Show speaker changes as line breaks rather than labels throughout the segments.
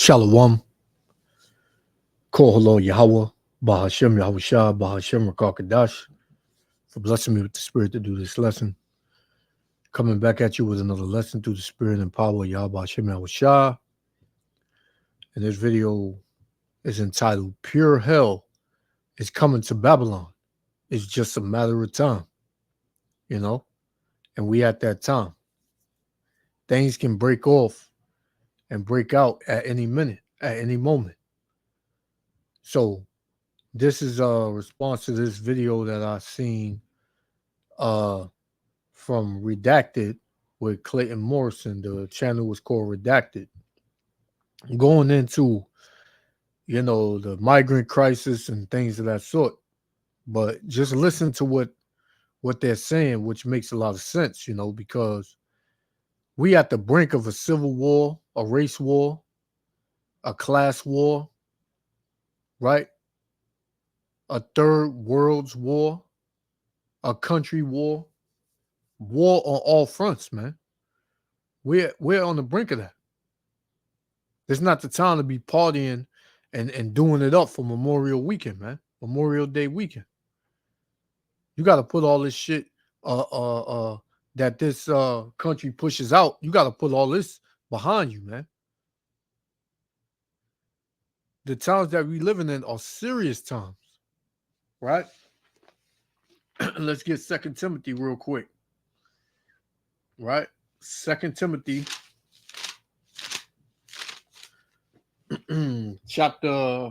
Shalom, Koholo Yahweh, Bahashem Yahushua, Bahashem Rakakadash, for blessing me with the spirit to do this lesson. Coming back at you with another lesson through the spirit and power of Yahweh Bahashem Yahushua. And this video is entitled Pure Hell is Coming to Babylon. It's just a matter of time, and we at that time. Things can break off and break out at any minute, at any moment. So this is a response to this video that I seen from Redacted with Clayton Morrison. The channel was called Redacted. Going into, the migrant crisis and things of that sort. But just listen to what they're saying, which makes a lot of sense, because we at the brink of a civil war, a race war, a class war, right? A third world's war, a country war on all fronts, man. We're on the brink of that. It's not the time to be partying and doing it up for Memorial Weekend, man. Memorial Day weekend. You got to put all this shit that this country pushes out. You got to put all this behind you, man. The times that we living in are serious times, right? Let's get 2 Timothy real quick, right? 2 Timothy chapter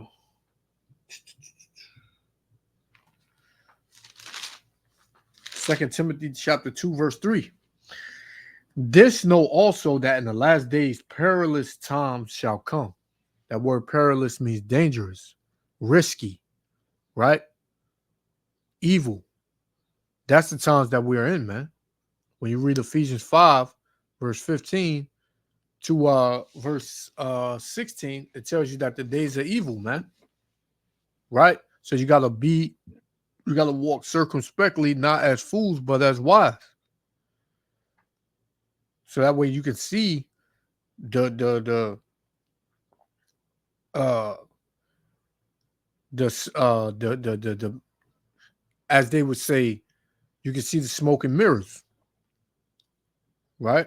2 Timothy chapter 2 verse 3. This know also that in the last days perilous times shall come. That word perilous means dangerous, risky, right? Evil. That's the times that we are in, man. When you read Ephesians 5 verse 15 to verse 16, it tells you that the days are evil, man. Right? So you gotta walk circumspectly, not as fools, but as wise. So that way you can see the as they would say, you can see the smoke and mirrors, right?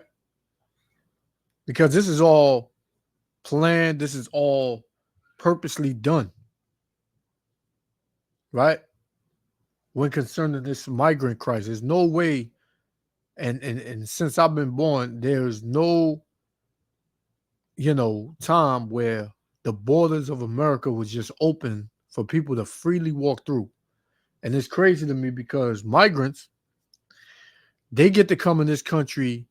Because this is all planned, this is all purposely done, right? When concerning this migrant crisis, there's no way, and since I've been born, there's no, time where the borders of America was just open for people to freely walk through. And it's crazy to me because migrants, they get to come in this country,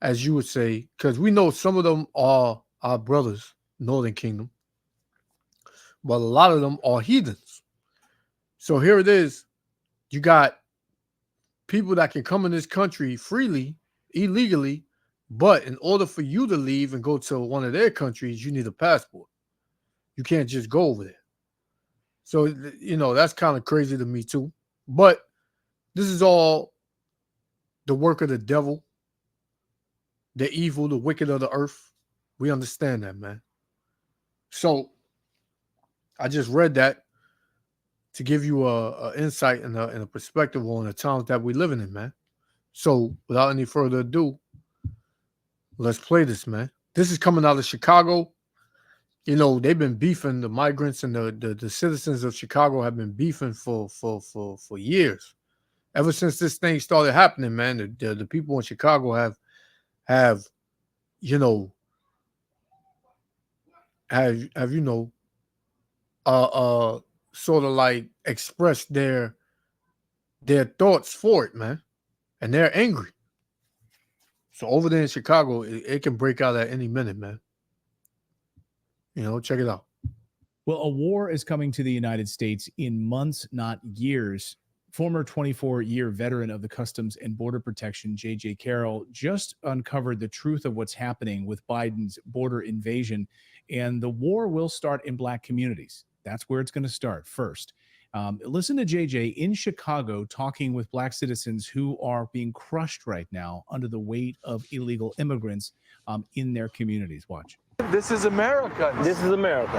as you would say, because we know some of them are our brothers, Northern Kingdom, but a lot of them are heathens. So here it is. You got people that can come in this country freely, illegally, but in order for you to leave and go to one of their countries, you need a passport. You can't just go over there. So, that's kind of crazy to me too. But this is all the work of the devil, the evil, the wicked of the earth. We understand that, man. So I just read that to give you a insight and a perspective on the times that we're living in, man. So without any further ado, let's play this, man. This is coming out of Chicago. They've been beefing, the migrants and the citizens of Chicago have been beefing for years. Ever since this thing started happening, man, the people in Chicago have sort of like expressed their thoughts for it, man. And they're angry. So over there in Chicago, it can break out at any minute, man. Check it out.
Well, a war is coming to the United States in months, not years. Former 24-year veteran of the Customs and Border Protection, J.J. Carroll, just uncovered the truth of what's happening with Biden's border invasion, and the war will start in Black communities. That's where it's going to start first. Listen to JJ in Chicago talking with Black citizens who are being crushed right now under the weight of illegal immigrants in their communities. Watch.
This is America.
This is America.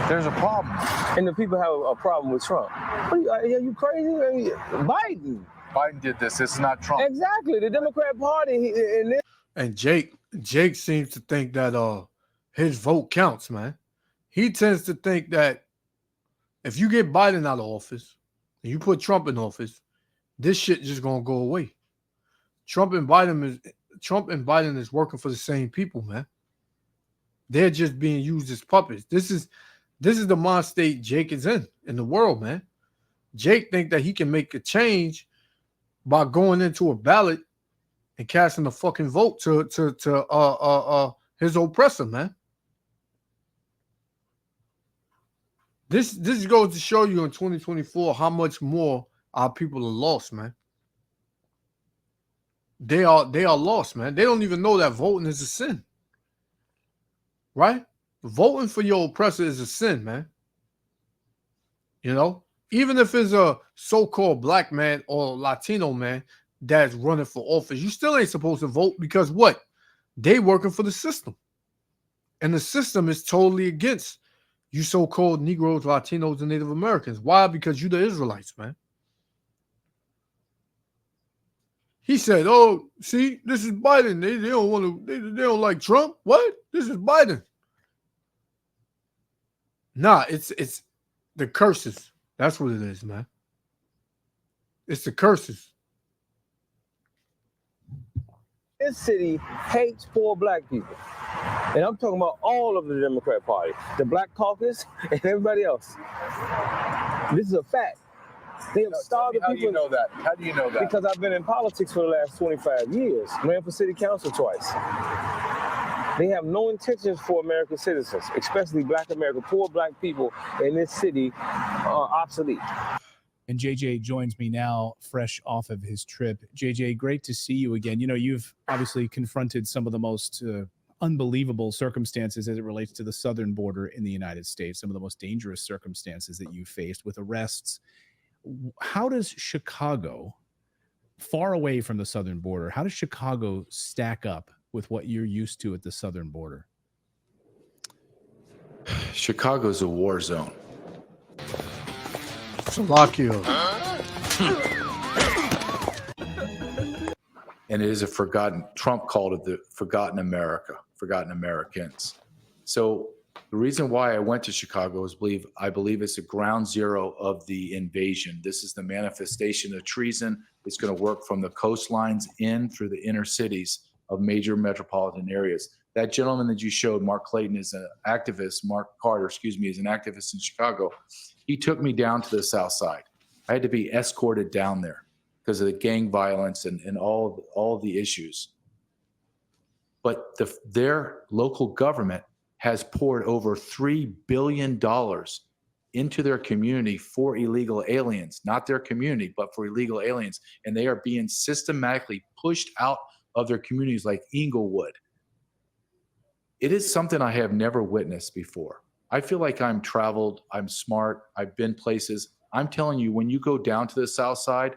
There's a problem.
And the people have a problem with Trump. Are you crazy? Biden.
Biden did this. This is not Trump.
Exactly. The Democrat Party.
And Jake seems to think that his vote counts, man. He tends to think that if you get Biden out of office and you put Trump in office, this shit just gonna go away. Trump and Biden is working for the same people, man. They're just being used as puppets. This is the mind state Jake is in the world, man. Jake think that he can make a change by going into a ballot and casting a fucking vote to his oppressor, man. This goes to show you in 2024 how much more our people are lost, man. They are lost, man. They don't even know that voting is a sin. Right? Voting for your oppressor is a sin, man. You know? Even if it's a so-called black man or Latino man that's running for office, you still ain't supposed to vote because what? They working for the system. And the system is totally against you so-called Negroes, Latinos, and Native Americans. Why? Because you the Israelites, man. He said, "Oh, see, this is Biden. They don't want to. They don't like Trump. What? This is Biden." Nah, it's the curses. That's what it is, man. It's the curses.
This city hates poor black people. And I'm talking about all of the Democrat Party, the Black Caucus, and everybody else. This is a fact. They have starved the people.
How do you know that? How do you know that?
Because I've been in politics for the last 25 years. Ran for city council twice. They have no intentions for American citizens, especially black America. Poor black people in this city are obsolete.
And JJ joins me now, fresh off of his trip. JJ, great to see you again. You know, you've obviously confronted some of the most unbelievable circumstances as it relates to the southern border in the United States, some of the most dangerous circumstances that you faced with arrests. How does Chicago, far away from the southern border, how does Chicago stack up with what you're used to at the southern border?
Chicago's a war zone.
Slovakia.
And it is a forgotten, Trump called it the forgotten America, forgotten Americans. So the reason why I went to Chicago is I believe it's the ground zero of the invasion. This is the manifestation of treason. It's going to work from the coastlines in through the inner cities of major metropolitan areas. That gentleman that you showed, Mark Clayton, is an activist. Mark Carter, is an activist in Chicago. He took me down to the South Side. I had to be escorted down there because of the gang violence and all the issues. But their local government has poured over $3 billion into their community for illegal aliens, not their community, but for illegal aliens. And they are being systematically pushed out of their communities like Inglewood. It is something I have never witnessed before. I feel like I'm traveled, I'm smart, I've been places. I'm telling you, when you go down to the South Side,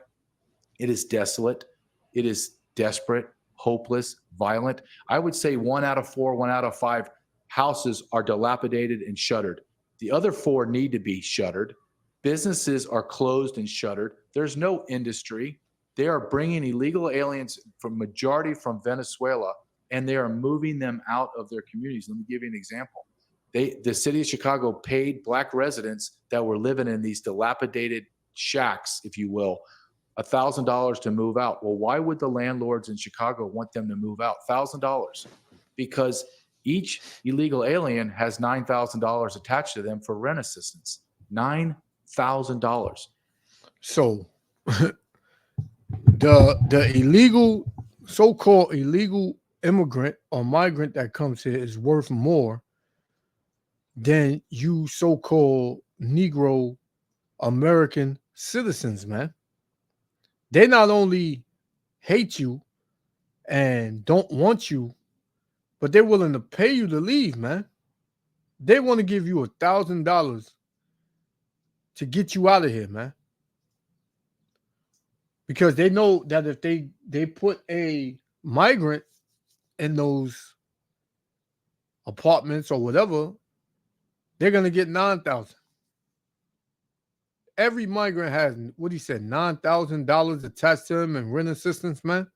it is desolate, it is desperate, hopeless, violent. I would say 1 out of 4, 1 out of 5 houses are dilapidated and shuttered. The other 4 need to be shuttered. Businesses are closed and shuttered. There's no industry. They are bringing illegal aliens majority from Venezuela, and they are moving them out of their communities. Let me give you an example. The city of Chicago paid black residents that were living in these dilapidated shacks, if you will, $1,000 to move out. Well, why would the landlords in Chicago want them to move out? $1,000. Because each illegal alien has $9,000 attached to them for rent assistance. $9,000.
So the illegal, so-called illegal immigrant or migrant that comes here is worth more than you so-called Negro American citizens, man. They not only hate you and don't want you, but they're willing to pay you to leave, man. They want to give you $1,000 to get you out of here, man. Because they know that if they put a migrant in those apartments or whatever, they're going to get 9,000. Every migrant has, what he said, $9,000 attached to him in rent assistance, man.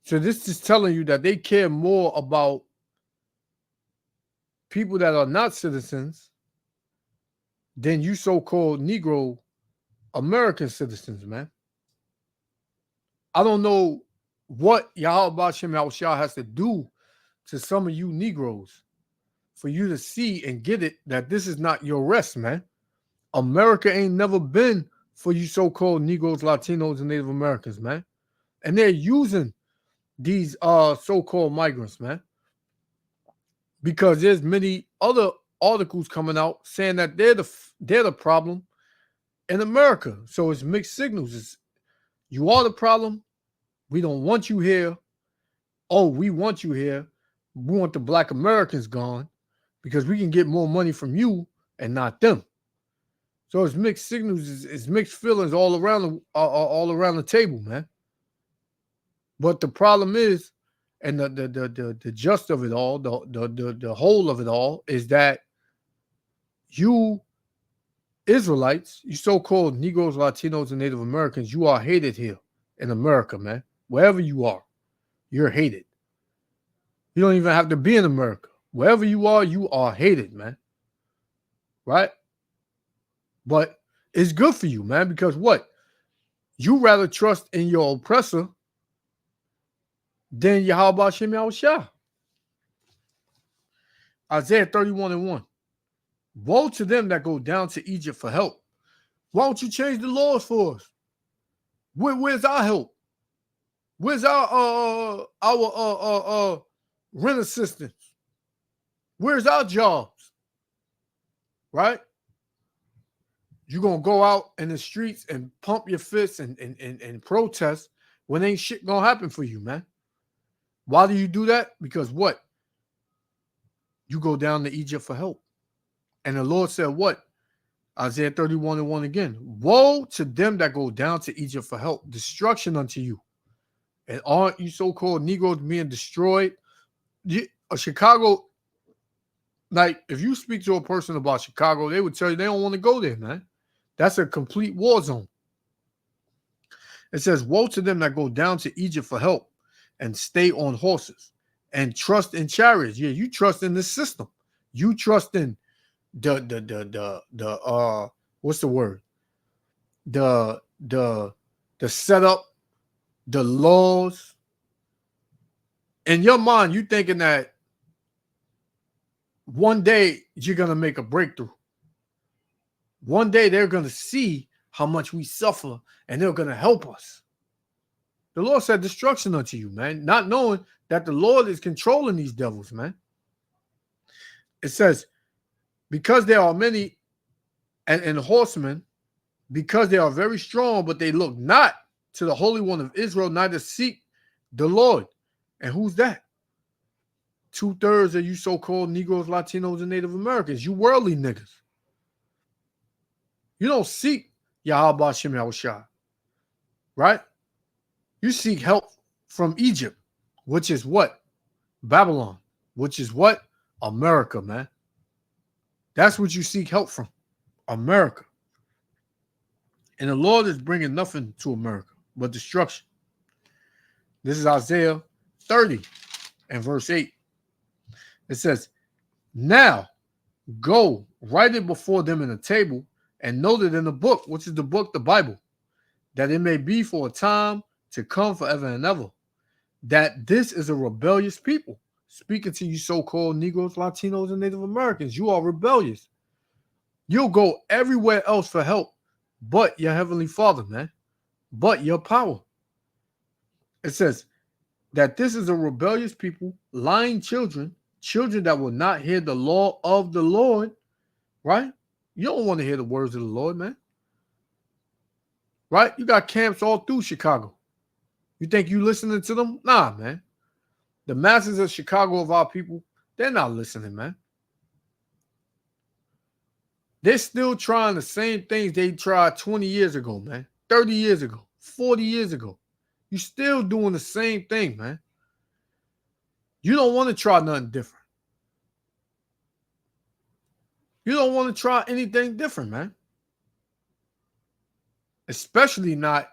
So this is telling you that they care more about people that are not citizens than you so-called Negro American citizens, man. I don't know what Yahweh Shem Yahushua has to do to some of you Negroes for you to see and get it that this is not your rest, man. America ain't never been for you so-called Negroes, Latinos, and Native Americans, man. And they're using these so-called migrants, man, because there's many other articles coming out saying that they're the problem in America. So it's mixed signals. It's, you are the problem. We don't want you here. Oh, we want you here. We want the Black Americans gone because we can get more money from you and not them. So it's mixed signals. It's mixed feelings all around the table, man. But the problem is, and the gist of it all, the whole of it all is that you Israelites, you so-called Negroes, Latinos, and Native Americans, you are hated here in America, man. Wherever you are, you're hated. You don't even have to be in America. Wherever you are hated, man. Right? But it's good for you, man, because what? You rather trust in your oppressor than Yahweh Shem Yahushua. Isaiah 31:1. Woe to them that go down to Egypt for help. Why don't you change the laws for us? Where's our help? Where's our rent assistance? Where's our jobs? Right? You're gonna go out in the streets and pump your fists and protest when ain't shit gonna happen for you, man. Why do you do that? Because what? You go down to Egypt for help. And the Lord said what? Isaiah 31:1 again. Woe to them that go down to Egypt for help. Destruction unto you. And aren't you so-called Negroes being destroyed? Chicago, like if you speak to a person about Chicago, they would tell you they don't want to go there, man. That's a complete war zone. It says, woe to them that go down to Egypt for help and stay on horses and trust in chariots. Yeah, you trust in the system. You trust in the what's the word? The setup, the laws. In your mind, you thinking that one day you're gonna make a breakthrough. One day they're gonna see how much we suffer and they're gonna help us. The Lord said destruction unto you, man, not knowing that the Lord is controlling these devils, man. It says, because there are many and horsemen, because they are very strong, but they look not to the Holy One of Israel, neither seek the Lord. And who's that? 2/3 of you so-called Negroes, Latinos, and Native Americans. You worldly niggas. You don't seek Yahweh Shem Yahushua, right? You seek help from Egypt, which is what? Babylon, which is what? America, man. That's what you seek help from, America. And the Lord is bringing nothing to America but destruction. This is Isaiah 30 and verse 8. It says, now go, write it before them in a table and note it in the book, which is the book, the Bible, that it may be for a time to come forever and ever, that this is a rebellious people. Speaking to you so-called Negroes, Latinos, and Native Americans, you are rebellious. You'll go everywhere else for help but your heavenly Father, man, but your power. It says that this is a rebellious people, lying children that will not hear the law of the Lord, right? You don't want to hear the words of the Lord, man. Right? You got camps all through Chicago. You think you listening to them? Nah, man. The masses of Chicago, of our people, they're not listening, man. They're still trying the same things they tried 20 years ago, man. 30 years ago, 40 years ago. You're still doing the same thing, man. You don't want to try nothing different. You don't want to try anything different, man. Especially not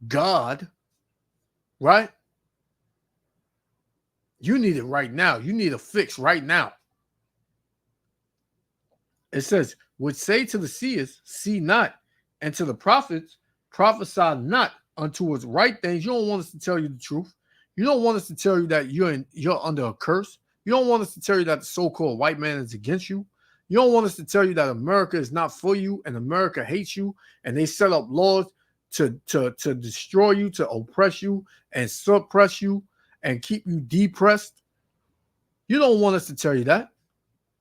God, right? You need it right now. You need a fix right now. It says, would say to the seers, see not, and to the prophets, prophesy not unto us right things. You don't want us to tell you the truth. You don't want us to tell you that you're under a curse. You don't want us to tell you that the so-called white man is against you. You don't want us to tell you that America is not for you and America hates you and they set up laws to destroy you, to oppress you and suppress you and keep you depressed. You don't want us to tell you that.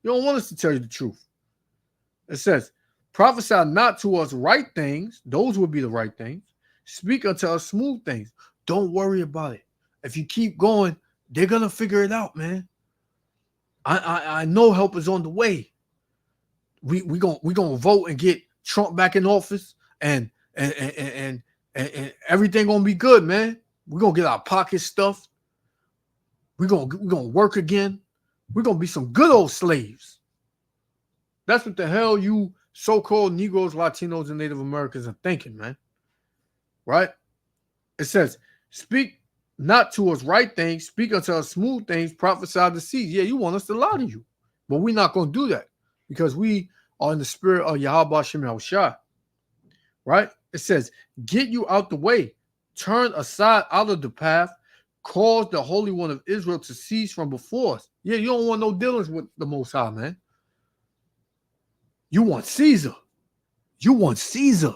You don't want us to tell you the truth. It says, prophesy not to us right things. Those would be the right things. Speak unto us smooth things. Don't worry about it. If you keep going, they're going to figure it out, man. I know help is on the way. We gonna vote and get Trump back in office, and everything gonna be good, man. We're gonna get our pockets stuffed. We're gonna work again. We're gonna be some good old slaves. That's what the hell you so-called Negroes, Latinos, and Native Americans are thinking, man. Right? It says, speak not to us right things, speak unto us smooth things, prophesy the seeds. Yeah, you want us to lie to you. But we're not going to do that because we are in the spirit of Yahweh Shem Yahushua. Right? It says, get you out the way, turn aside out of the path, cause the Holy One of Israel to cease from before us. Yeah, you don't want no dealings with the Most High, man. You want Caesar. You want Caesar.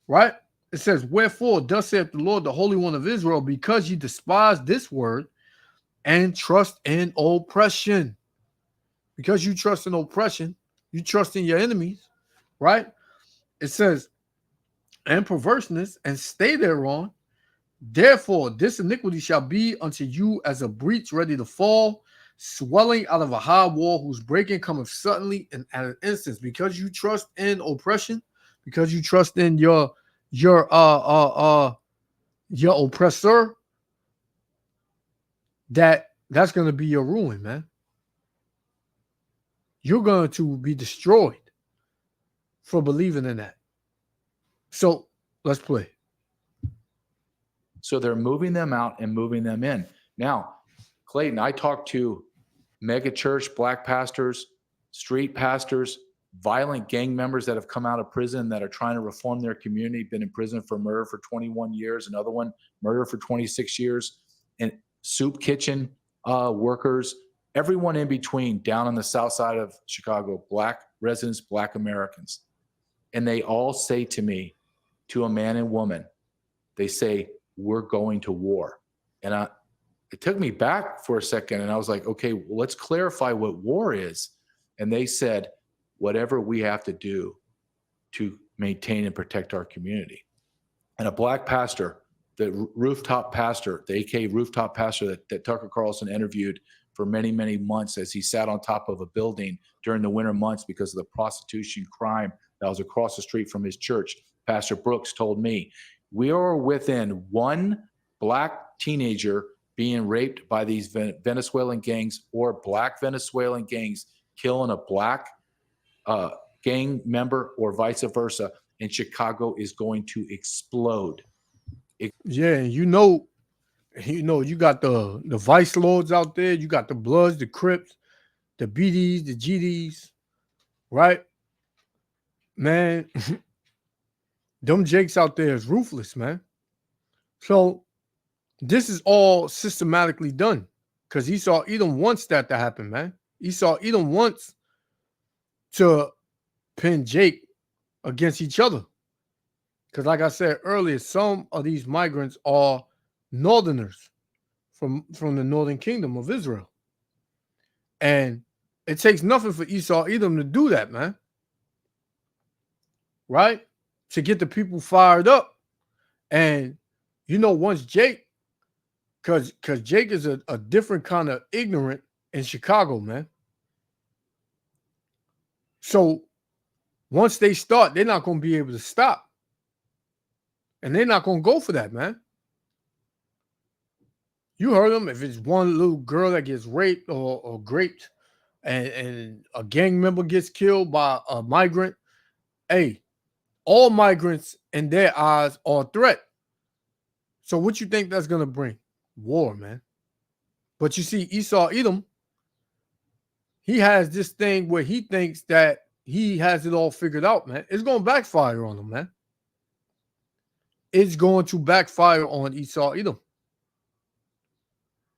Right? It says, wherefore, thus saith the Lord, the Holy One of Israel, because ye despise this word and trust in oppression. Because you trust in oppression, you trust in your enemies, right? It says, and perverseness, and stay thereon. Therefore, this iniquity shall be unto you as a breach ready to fall, swelling out of a high wall, whose breaking cometh suddenly and at an instant. Because you trust in oppression, because you trust in your oppressor, that's going to be your ruin, man. You're going to be destroyed for believing in that. So let's play.
So they're moving them out and moving them in. Now, Clayton, I talked to mega church, black pastors, street pastors, violent gang members that have come out of prison that are trying to reform their community, been in prison for murder for 21 years, another one murder for 26 years, and soup kitchen workers, everyone in between down on the south side of Chicago, black residents, black Americans. And they all say to me, to a man and woman, they say, we're going to war. And it took me back for a second, and I was like, okay, well, let's clarify what war is. And they said, whatever we have to do to maintain and protect our community. And a black pastor, the rooftop pastor, the AK rooftop pastor that Tucker Carlson interviewed for many, many months as he sat on top of a building during the winter months because of the prostitution crime that was across the street from his church, Pastor Brooks told me, we are within one black teenager being raped by these Venezuelan gangs or black Venezuelan gangs killing a black gang member or vice versa, and Chicago is going to explode.
Yeah, you got the vice lords out there. You got the Bloods, the Crips, the BDs, the GDs, right? Man, them Jakes out there is ruthless, man. So this is all systematically done because Esau Edom wants that to happen, man. Esau Edom wants to pin Jake against each other. Because like I said earlier, some of these migrants are northerners from the northern kingdom of Israel. And it takes nothing for Esau Edom to do that, man. Right? To get the people fired up. And, once Jake, because Jake is a different kind of ignorant in Chicago, man. So once they start, they're not going to be able to stop. And they're not going to go for that, man. You heard them. If it's one little girl that gets raped or raped, and a gang member gets killed by a migrant, hey, all migrants in their eyes are a threat. So what you think that's gonna bring? War, man. But you see, Esau Edom, he has this thing where he thinks that he has it all figured out, man. It's gonna backfire on him, man. It's going to backfire on Esau Edom.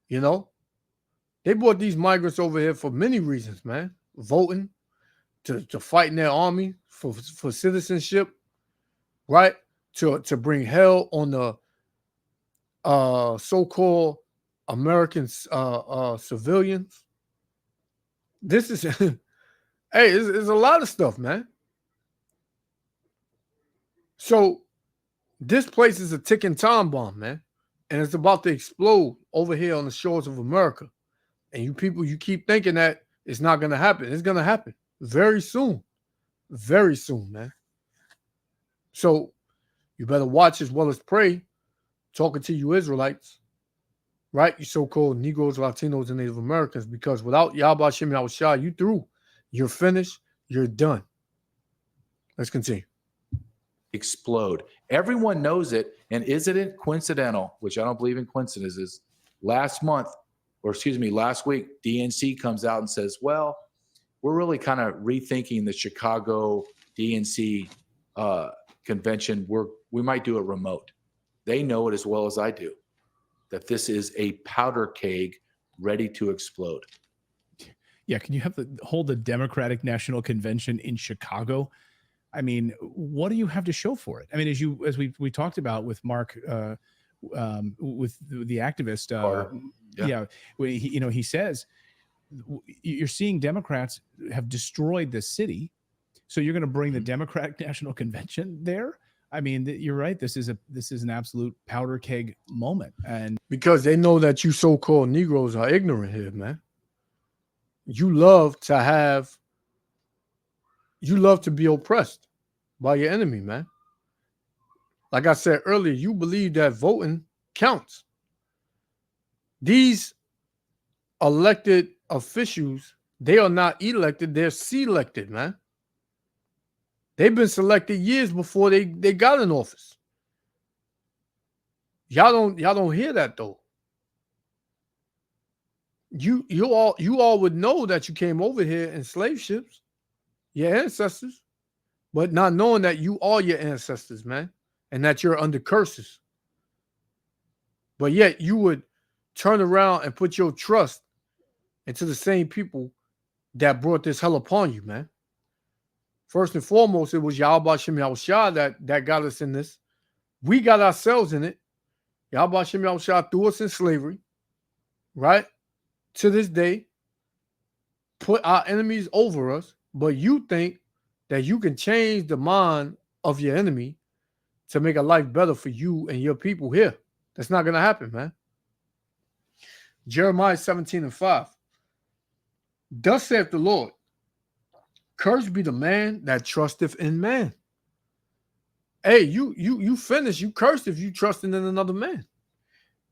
You know, they brought these migrants over here for many reasons, man. Voting, to fight in their army, for citizenship, right? To bring hell on the so-called American civilians. This is hey, it's a lot of stuff, man. So this place is a ticking time bomb, man, and it's about to explode over here on the shores of America. And you people, you keep thinking that it's not going to happen. It's going to happen very soon, man. So you better watch as well as pray. Talking to you Israelites, right? You so-called Negroes, Latinos, and Native Americans, because without Yahweh Hashem Yahushua, you through. You're finished. You're done. Let's continue.
Explode. Everyone knows it. And isn't it coincidental, which I don't believe in coincidences, last week, DNC comes out and says, well, we're really kind of rethinking the Chicago DNC convention. We might do it remote. They know it as well as I do, that this is a powder keg ready to explode.
Yeah, can you hold the Democratic National Convention in Chicago? I mean, what do you have to show for it? I mean, as we talked about with Mark, with the activist, he says you're seeing Democrats have destroyed the city, so you're going to bring the Democratic National Convention there. I mean, you're right. This is an absolute powder keg moment, and
because they know that you so-called Negroes are ignorant here, man. You love to be oppressed by your enemy, man. Like I said earlier, you believe that voting counts. These elected officials, they are not elected, they're selected, man. They've been selected years before they got in office. Y'all don't hear that though. You all would know that you came over here in slave ships, your ancestors, but not knowing that you are your ancestors, man, and that you're under curses. But yet you would turn around and put your trust into the same people that brought this hell upon you, man. First and foremost, it was Yahweh Shem Yahushua that got us in this. We got ourselves in it. Yahweh Shem Yahushua threw us in slavery, right? To this day, put our enemies over us, but you think that you can change the mind of your enemy to make a life better for you and your people here. That's not going to happen, man. Jeremiah 17:5. Thus saith the Lord, cursed be the man that trusteth in man. Hey, you finished. You cursed if you trusted in another man.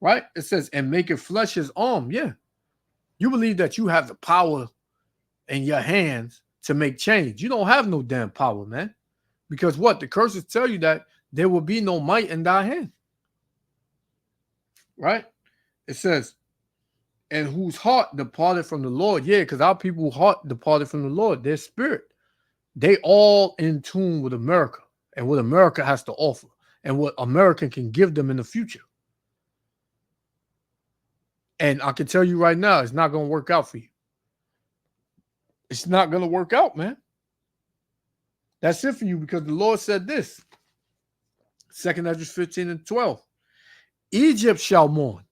Right? It says, and make it flesh his arm. Yeah. You believe that you have the power in your hands to make change. You don't have no damn power, man. Because what? The curses tell you that there will be no might in thy hand. Right? It says, and whose heart departed from the Lord. Yeah, because our people's heart departed from the Lord. Their spirit. They all in tune with America and what America has to offer and what America can give them in the future. And I can tell you right now, it's not going to work out for you. It's not going to work out, man. That's it for you, because the Lord said this. 2nd Ezra 15:12. Egypt shall mourn.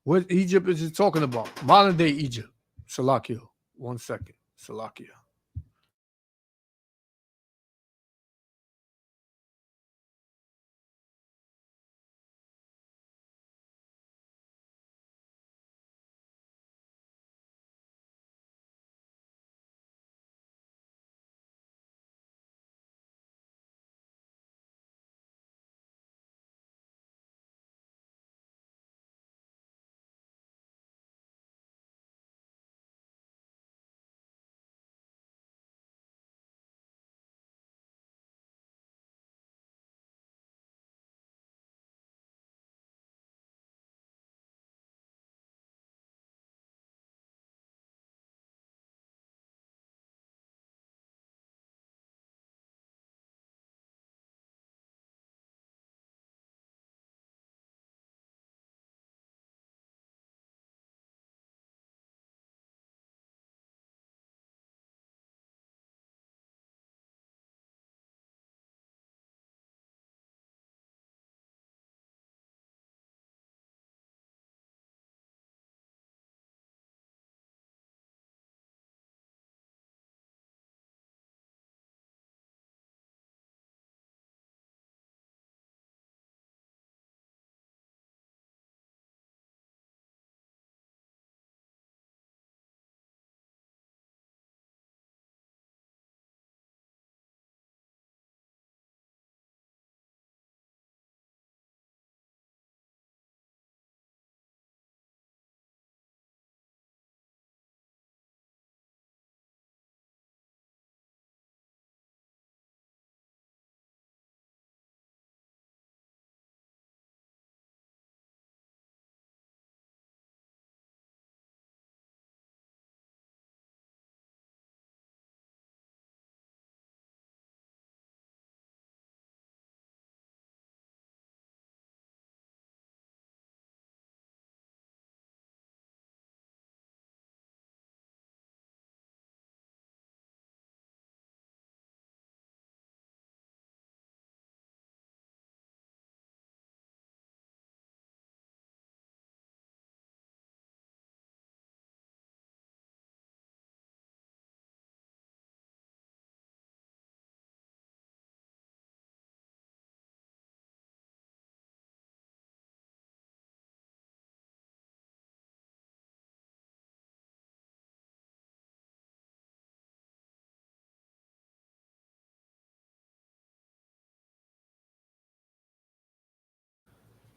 What Egypt is it talking about? Modern day Egypt. Salakia. 1 second. Salakia.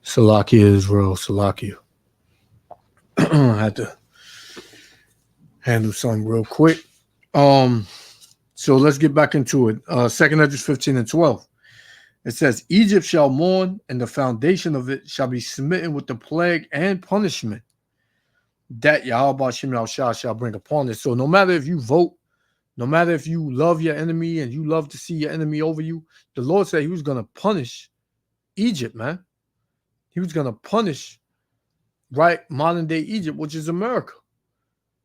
Salakia Israel, Salakia. I had to handle something real quick. So let's get back into it. 2nd Esdras 15 and 12. It says, Egypt shall mourn, and the foundation of it shall be smitten with the plague and punishment that Yahweh Shem Yahushua shall bring upon it. So no matter if you vote, no matter if you love your enemy and you love to see your enemy over you, the Lord said he was going to punish Egypt, man. He was going to punish, right, modern day Egypt, which is America.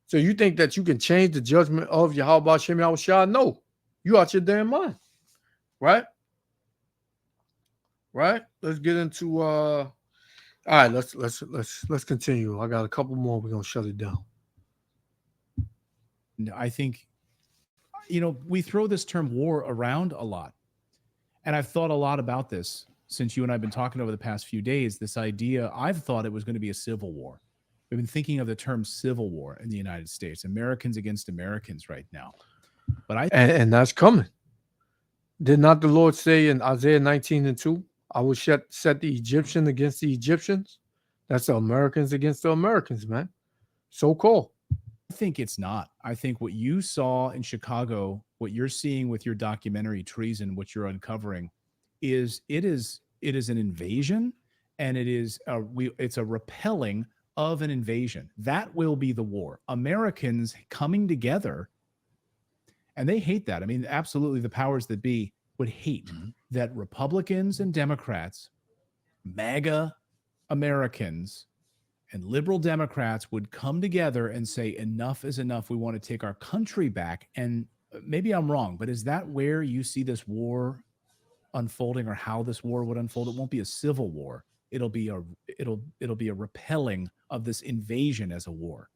So you think that you can change the judgment of Yahweh Shem Yahushua? No, you out your damn mind, right? Right. Let's get into all right. Let's continue. I got a couple more. We're gonna shut it down.
I think, we throw this term war around a lot. And I've thought a lot about this since you and I have been talking over the past few days. This idea, I've thought it was going to be a civil war. We've been thinking of the term civil war in the United States, Americans against Americans right now. But
and that's coming. Did not the Lord say in Isaiah 19 and 2, I will set the Egyptian against the Egyptians? That's the Americans against the Americans, man. So-called.
I think it's not. I think what you saw in Chicago, what you're seeing with your documentary Treason, what you're uncovering, is it is an invasion, and it's a repelling of an invasion. That will be the war. Americans coming together, and they hate that. I mean, absolutely, the powers that be would hate that Republicans and Democrats, MAGA Americans, and liberal Democrats would come together and say, enough is enough. We want to take our country back. And maybe I'm wrong, but is that where you see this war unfolding, or how this war would unfold? It won't be a civil war. It'll be a repelling of this invasion as a war.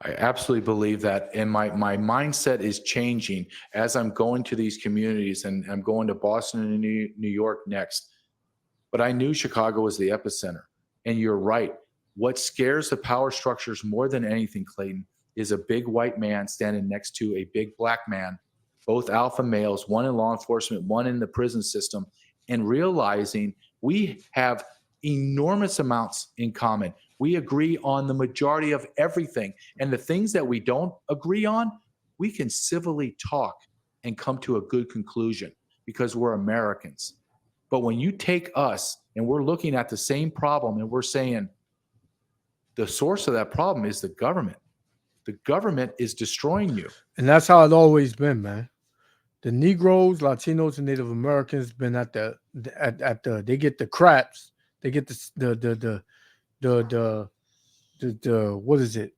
I absolutely believe that, and my mindset is changing as I'm going to these communities, and I'm going to Boston and New York next. But I knew Chicago was the epicenter, and you're right. What scares the power structures more than anything, Clayton, is a big white man standing next to a big black man, both alpha males, one in law enforcement, one in the prison system, and realizing we have enormous amounts in common. We agree on the majority of everything. And the things that we don't agree on, we can civilly talk and come to a good conclusion because we're Americans. But when you take us and we're looking at the same problem and we're saying the source of that problem is the government. The government is destroying you.
And that's how it's always been, man. The Negroes, Latinos, and Native Americans been at the they get the craps. They get the what is it?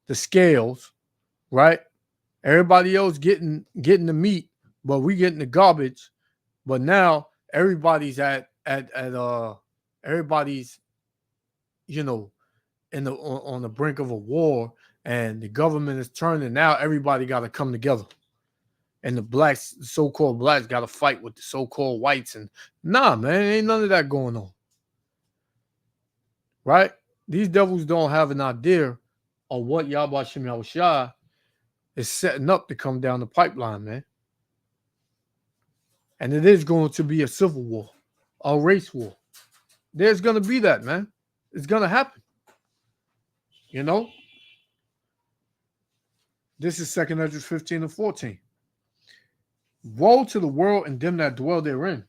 The scales, right? Everybody else getting the meat, but we getting the garbage. But now everybody's everybody's, on the brink of a war, and the government is turning. Now everybody got to come together, and the so-called blacks got to fight with the so-called whites. And nah, man, ain't none of that going on. Right? These devils don't have an idea of what Yahweh Shem Yahushua is setting up to come down the pipeline, man. And it is going to be a civil war, a race war. There's going to be that, man. It's going to happen. This is 2nd Esdras 15 and 14. Woe to the world and them that dwell therein.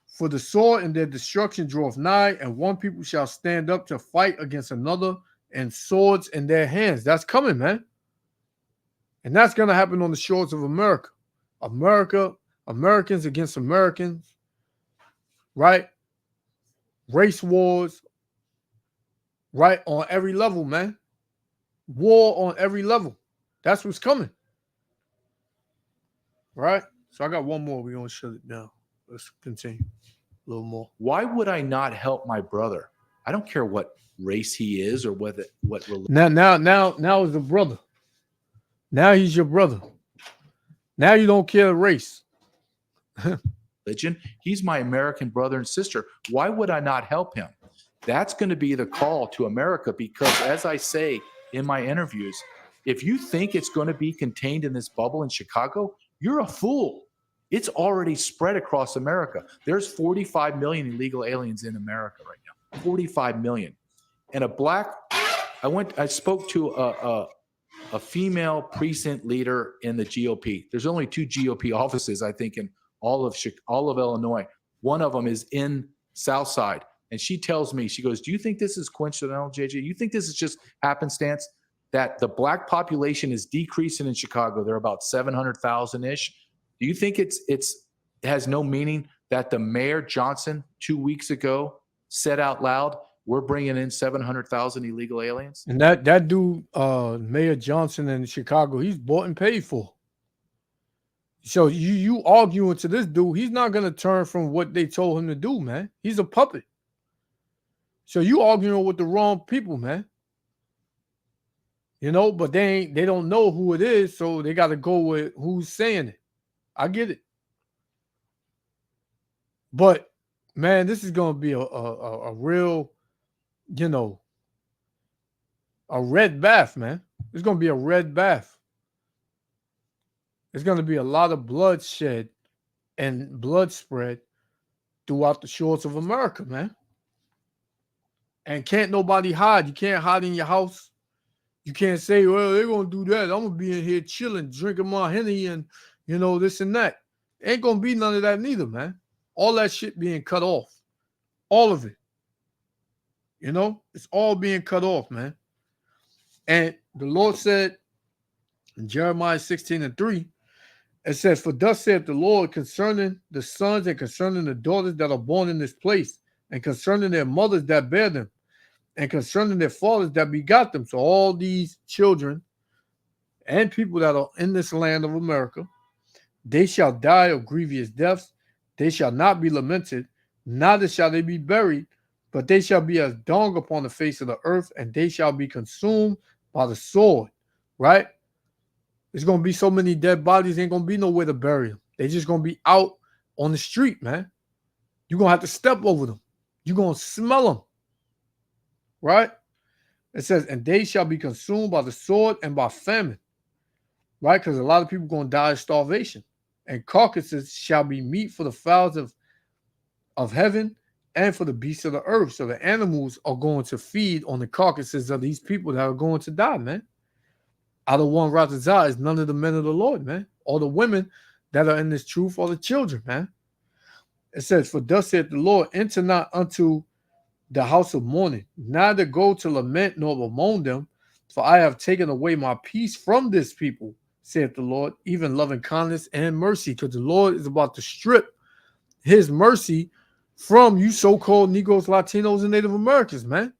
For the sword and their destruction draweth nigh, and one people shall stand up to fight against another, and swords in their hands. That's coming, man. And that's going to happen on the shores of America. Americans against Americans, right? Race wars, right? On every level, man. War on every level. That's what's coming. Right? So I got one more. We're going to shut it down. Let's continue a little more.
Why would I not help my brother? I don't care what race he is or what religion.
Now is a brother. Now he's your brother. Now you don't care the race.
Religion. He's my American brother and sister. Why would I not help him? That's going to be the call to America, because as I say in my interviews, if you think it's going to be contained in this bubble in Chicago, you're a fool. It's already spread across America. There's 45 million illegal aliens in America right now. 45 million. And I spoke to a female precinct leader in the GOP. There's only 2 GOP offices, I think, in all of Illinois. One of them is in Southside. And she tells me, she goes, do you think this is coincidental, JJ? You think this is just happenstance that the black population is decreasing in Chicago? They're about 700,000-ish. Do you think it has no meaning that the Mayor Johnson 2 weeks ago said out loud, we're bringing in 700,000 illegal aliens?
And that dude, Mayor Johnson in Chicago, he's bought and paid for. So you arguing to this dude, he's not going to turn from what they told him to do, man. He's a puppet. So you arguing with the wrong people, man. You know, but they don't know who it is, so they got to go with who's saying it. I get it. But, man, this is going to be a real, you know, a red bath, man. It's going to be a red bath. There's going to be a lot of bloodshed and blood spread throughout the shores of America, man. And can't nobody hide. You can't hide in your house. You can't say, well, they're going to do that. I'm going to be in here chilling, drinking my Henny and, you know, this and that. Ain't going to be none of that neither, man. All that shit being cut off. All of it. You know, it's all being cut off, man. And the Lord said in Jeremiah 16:3, it says, for thus saith the Lord concerning the sons and concerning the daughters that are born in this place, and concerning their mothers that bear them, and concerning their fathers that begot them. So all these children and people that are in this land of America, they shall die of grievous deaths. They shall not be lamented, neither shall they be buried, but they shall be as dung upon the face of the earth, and they shall be consumed by the sword, right? There's going to be so many dead bodies, ain't going to be nowhere to bury them. They're just going to be out on the street, man. You're going to have to step over them. You're going to smell them, right? It says, and they shall be consumed by the sword and by famine, right? Because a lot of people are going to die of starvation. And carcasses shall be meat for the fowls of heaven and for the beasts of the earth. So the animals are going to feed on the carcasses of these people that are going to die, man. Out of one Ratazah is none of the men of the Lord, man. All the women that are in this truth are the children, man. It says, for thus saith the Lord, enter not unto the house of mourning, neither go to lament nor bemoan them, for I have taken away my peace from this people, saith the Lord, even loving kindness and mercy. Because the Lord is about to strip his mercy from you so-called Negroes, Latinos, and Native Americans, man.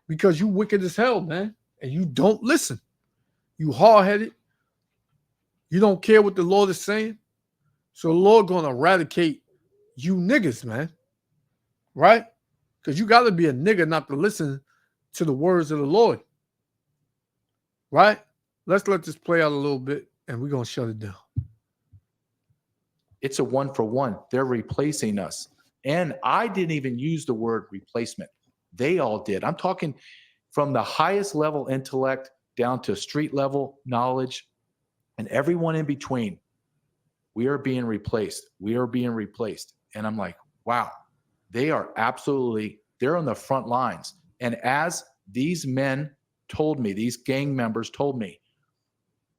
Because you wicked as hell, man. And you don't listen. You hard-headed. You don't care what the Lord is saying. So the Lord going to eradicate you niggas, man. Right? Because you got to be a nigga not to listen to the words of the Lord. Right? Let's let this play out a little bit, and we're going to shut it down.
It's a 1-for-1. They're replacing us. And I didn't even use the word replacement. They all did. I'm talking from the highest level intellect down to street level knowledge and everyone in between. We are being replaced. We are being replaced. And I'm like, wow, they're on the front lines. And as these men told me, these gang members told me,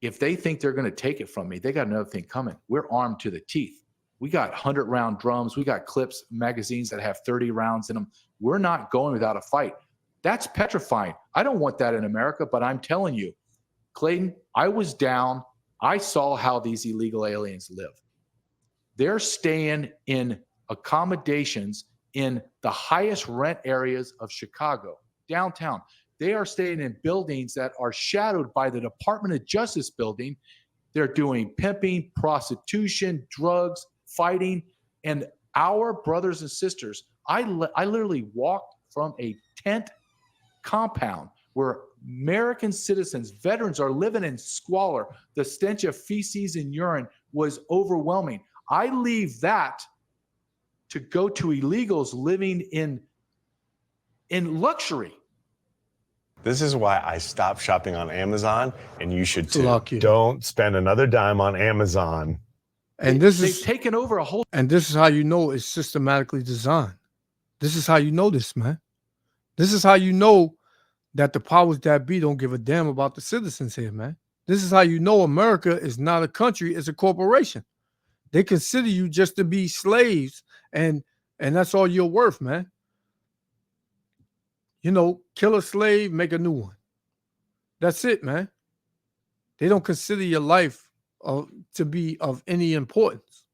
if they think they're going to take it from me, they got another thing coming. We're armed to the teeth. We got 100-round drums. We got clips, magazines that have 30 rounds in them. We're not going without a fight. That's petrifying. I don't want that in America, but I'm telling you, Clayton, I was down. I saw how these illegal aliens live. They're staying in accommodations in the highest rent areas of Chicago, downtown. They are staying in buildings that are shadowed by the Department of Justice building. They're doing pimping, prostitution, drugs, fighting. And our brothers and sisters, I literally walked from a tent compound where American citizens, veterans are living in squalor. The stench of feces and urine was overwhelming. I leave that to go to illegals living in luxury.
This is why I stopped shopping on Amazon, and you should too.
Lucky.
Don't spend another dime on Amazon.
And this
they've
is
taken over a whole.
and this is how you know it's systematically designed. This is how you know this, man. This is how you know that the powers that be don't give a damn about the citizens here, man. This is how you know America is not a country, it's a corporation. They consider you just to be slaves, and that's all you're worth, man. You know, kill a slave, make a new one. That's it, man. They don't consider your life to be of any importance.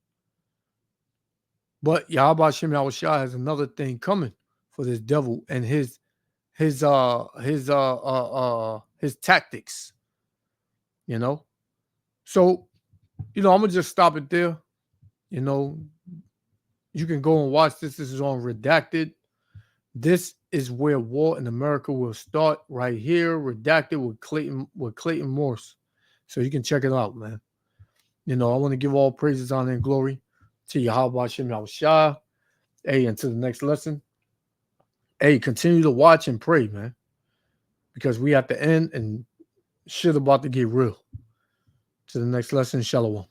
But Yahweh Shem Yahushua has another thing coming for this devil and his tactics. You know, so I'm gonna just stop it there. You know, you can go and watch this. This is on Redacted. This is where war in America will start, right here, Redacted with Clayton Morse. So you can check it out, man. I want to give all praises, honor, and glory to Yahweh Shem Yahushua. Hey, until the next lesson. Hey, continue to watch and pray, man. Because we at the end and shit about to get real. To the next lesson, Shalom.